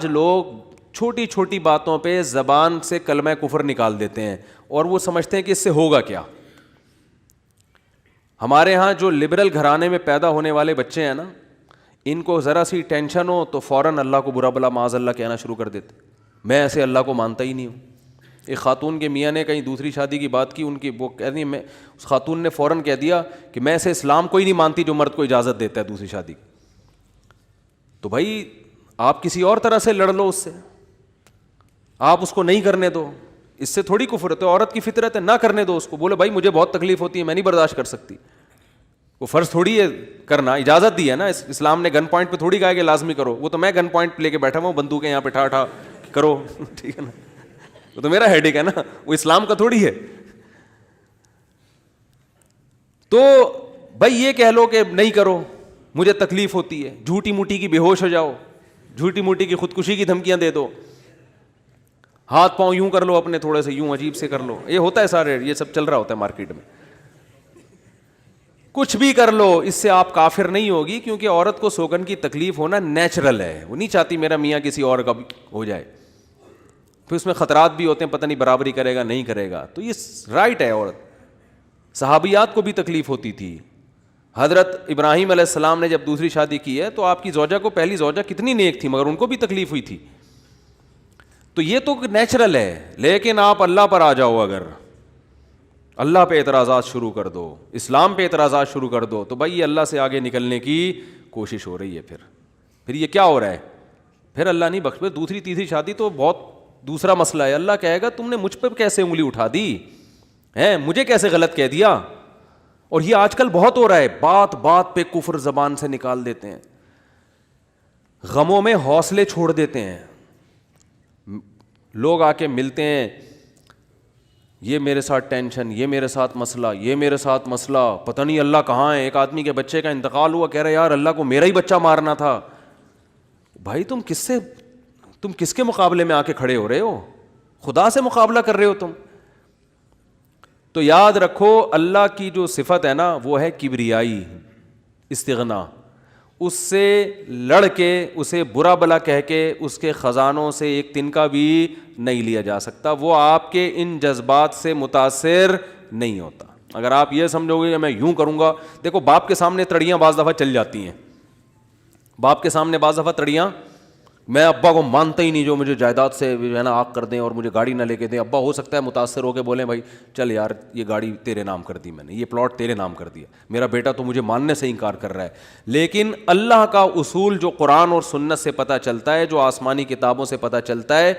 لوگ چھوٹی چھوٹی باتوں پہ زبان سے کلمہ کفر نکال دیتے ہیں اور وہ سمجھتے ہیں کہ اس سے ہوگا کیا. ہمارے ہاں جو لبرل گھرانے میں پیدا ہونے والے بچے ہیں نا, ان کو ذرا سی ٹینشن ہو تو فوراً اللہ کو برا بلا معاذ اللہ کہنا شروع کر دیتے. میں ایسے اللہ کو مانتا ہی نہیں ہوں. ایک خاتون کے میاں نے کہیں دوسری شادی کی بات کی, ان کی وہ کہہ دی, میں اس خاتون نے فوراً کہہ دیا کہ میں ایسے اسلام کو ہی نہیں مانتی جو مرد کو اجازت دیتا ہے دوسری شادی کی. تو بھائی آپ کسی اور طرح سے لڑ لو اس سے, آپ اس کو نہیں کرنے دو, اس سے تھوڑی کفر ہے. تو عورت کی فطرت ہے, نہ کرنے دو اس کو. بولے بھائی مجھے بہت تکلیف ہوتی ہے, میں نہیں برداشت کر سکتی. وہ فرض تھوڑی ہے کرنا, اجازت دی ہے نا. اسلام نے گن پوائنٹ پہ تھوڑی کہا کہ لازمی کرو. وہ تو میں گن پوائنٹ پہ لے کے بیٹھا ہوں, بندوقیں یہاں پہ ٹھا ٹھا کرو, ٹھیک ہے نا. وہ تو میرا ہیڈیک ہے نا, وہ اسلام کا تھوڑی ہے. تو بھائی یہ کہہ لو کہ نہیں کرو, مجھے تکلیف ہوتی ہے, جھوٹی موٹی کی بے ہوش ہو جاؤ, جھوٹی موٹی کی خودکشی کی دھمکیاں دے دو, ہاتھ پاؤں یوں کر لو اپنے تھوڑے سے, یوں عجیب سے کر لو. یہ ہوتا ہے سارے, یہ سب چل رہا ہوتا ہے مارکیٹ میں. کچھ بھی کر لو, اس سے آپ کافر نہیں ہوگی, کیونکہ عورت کو سوگن کی تکلیف ہونا نیچرل ہے. وہ نہیں چاہتی میرا میاں کسی اور کا ہو جائے. پھر اس میں خطرات بھی ہوتے ہیں, پتہ نہیں برابری کرے گا نہیں کرے گا. تو یہ رائٹ ہے. عورت, صحابیات کو بھی تکلیف ہوتی تھی. حضرت ابراہیم علیہ السلام نے جب دوسری شادی کی ہے تو آپ کی زوجہ کو, پہلی زوجہ کتنی نیک تھی, مگر ان کو بھی تکلیف ہوئی تھی. تو یہ تو نیچرل ہے. لیکن آپ اللہ پر آ جاؤ, اگر اللہ پہ اعتراضات شروع کر دو, اسلام پہ اعتراضات شروع کر دو, تو بھائی یہ اللہ سے آگے نکلنے کی کوشش ہو رہی ہے. پھر یہ کیا ہو رہا ہے, پھر اللہ نہیں بخش. دوسری تیسری شادی تو بہت دوسرا مسئلہ ہے. اللہ کہے گا تم نے مجھ پہ کیسے انگلی اٹھا دی ہے, مجھے کیسے غلط کہہ دیا. اور یہ آج کل بہت ہو رہا ہے, بات بات پہ کفر زبان سے نکال دیتے ہیں, غموں میں حوصلے چھوڑ دیتے ہیں. لوگ آ کے ملتے ہیں, یہ میرے ساتھ ٹینشن, یہ میرے ساتھ مسئلہ, یہ میرے ساتھ مسئلہ, پتہ نہیں اللہ کہاں ہے. ایک آدمی کے بچے کا انتقال ہوا, کہہ رہا یار اللہ کو میرا ہی بچہ مارنا تھا. بھائی تم کس کے مقابلے میں آ کے کھڑے ہو رہے ہو, خدا سے مقابلہ کر رہے ہو تم. تو یاد رکھو اللہ کی جو صفت ہے نا وہ ہے کبریائی, استغنا. اس سے لڑ کے, اسے برا بلا کہہ کے, اس کے خزانوں سے ایک تنکا بھی نہیں لیا جا سکتا. وہ آپ کے ان جذبات سے متاثر نہیں ہوتا. اگر آپ یہ سمجھو گے کہ میں یوں کروں گا, دیکھو باپ کے سامنے تڑیاں بعض دفعہ چل جاتی ہیں. باپ کے سامنے بعض دفعہ تڑیاں, میں ابا کو مانتا ہی نہیں جو مجھے جائیداد سے ہے نا آگ کر دیں اور مجھے گاڑی نہ لے کے دیں. ابا ہو سکتا ہے متاثر ہو کے بولیں بھائی چل یار یہ گاڑی تیرے نام کر دی میں نے, یہ پلاٹ تیرے نام کر دیا, میرا بیٹا تو مجھے ماننے سے انکار کر رہا ہے. لیکن اللہ کا اصول جو قرآن اور سنت سے پتہ چلتا ہے, جو آسمانی کتابوں سے پتہ چلتا ہے,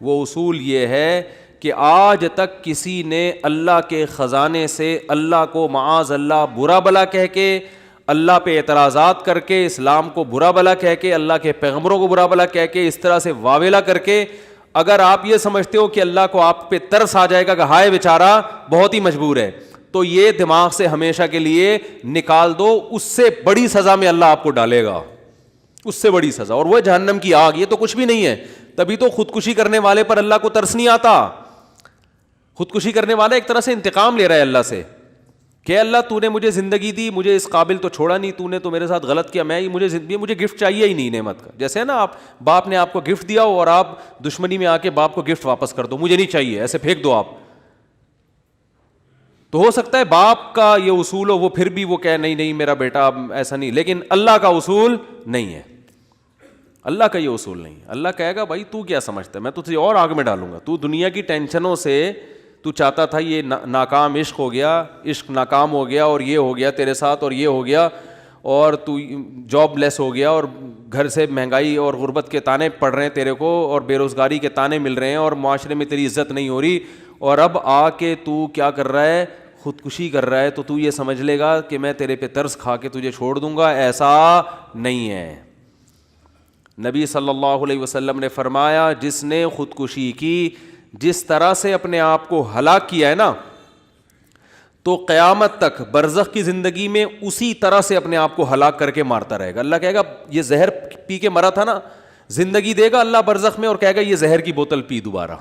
وہ اصول یہ ہے کہ آج تک کسی نے اللہ کے خزانے سے اللہ کو معاذ اللہ برا بلا کہہ کے, اللہ پہ اعتراضات کر کے, اسلام کو برا بلا کہہ کے, اللہ کے پیغمبروں کو برا بلا کہہ کے, اس طرح سے واویلا کر کے, اگر آپ یہ سمجھتے ہو کہ اللہ کو آپ پہ ترس آ جائے گا کہ ہائے بیچارہ بہت ہی مجبور ہے, تو یہ دماغ سے ہمیشہ کے لیے نکال دو. اس سے بڑی سزا میں اللہ آپ کو ڈالے گا, اس سے بڑی سزا, اور وہ جہنم کی آگ. یہ تو کچھ بھی نہیں ہے. تبھی تو خودکشی کرنے والے پر اللہ کو ترس نہیں آتا. خودکشی کرنے والا ایک طرح سے انتقام لے رہا ہے اللہ سے کہ اللہ تو نے مجھے زندگی دی, مجھے اس قابل تو چھوڑا نہیں, تو نے تو میرے ساتھ غلط کیا, مجھے گفٹ چاہیے ہی نہیں نعمت کا. جیسے ہے نا آپ باپ نے آپ کو گفٹ دیا ہو اور آپ دشمنی میں آ کے باپ کو گفٹ واپس کر دو, مجھے نہیں چاہیے, ایسے پھینک دو آپ. تو ہو سکتا ہے باپ کا یہ اصول ہو, وہ پھر بھی وہ کہے نہیں میرا بیٹا ایسا نہیں. لیکن اللہ کا اصول نہیں ہے, اللہ کا یہ اصول نہیں. اللہ کہے گا بھائی تو کیا سمجھتا ہے, میں تجھے اور آگ میں ڈالوں گا. تو دنیا کی ٹینشنوں سے تو چاہتا تھا یہ ناکام عشق ہو گیا, عشق ناکام ہو گیا, اور یہ ہو گیا تیرے ساتھ, اور یہ ہو گیا, اور تو جاب لیس ہو گیا, اور گھر سے مہنگائی اور غربت کے تانے پڑ رہے ہیں تیرے کو, اور بے روزگاری کے تانے مل رہے ہیں, اور معاشرے میں تیری عزت نہیں ہو رہی, اور اب آ کے تو کیا کر رہا ہے, خودکشی کر رہا ہے. تو یہ سمجھ لے گا کہ میں تیرے پہ ترس کھا کے تجھے چھوڑ دوں گا. ایسا نہیں ہے. نبی صلی اللہ علیہ وسلم نے فرمایا جس نے خودکشی کی, جس طرح سے اپنے آپ کو ہلاک کیا ہے نا, تو قیامت تک برزخ کی زندگی میں اسی طرح سے اپنے آپ کو ہلاک کر کے مارتا رہے گا. اللہ کہے گا یہ زہر پی کے مرا تھا نا, زندگی دے گا اللہ برزخ میں اور کہے گا یہ زہر کی بوتل پی دوبارہ,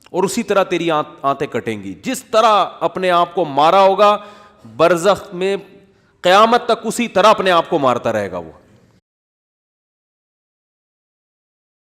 اور اسی طرح تیری آنتیں کٹیں گی. جس طرح اپنے آپ کو مارا ہوگا برزخ میں قیامت تک اسی طرح اپنے آپ کو مارتا رہے گا وہ.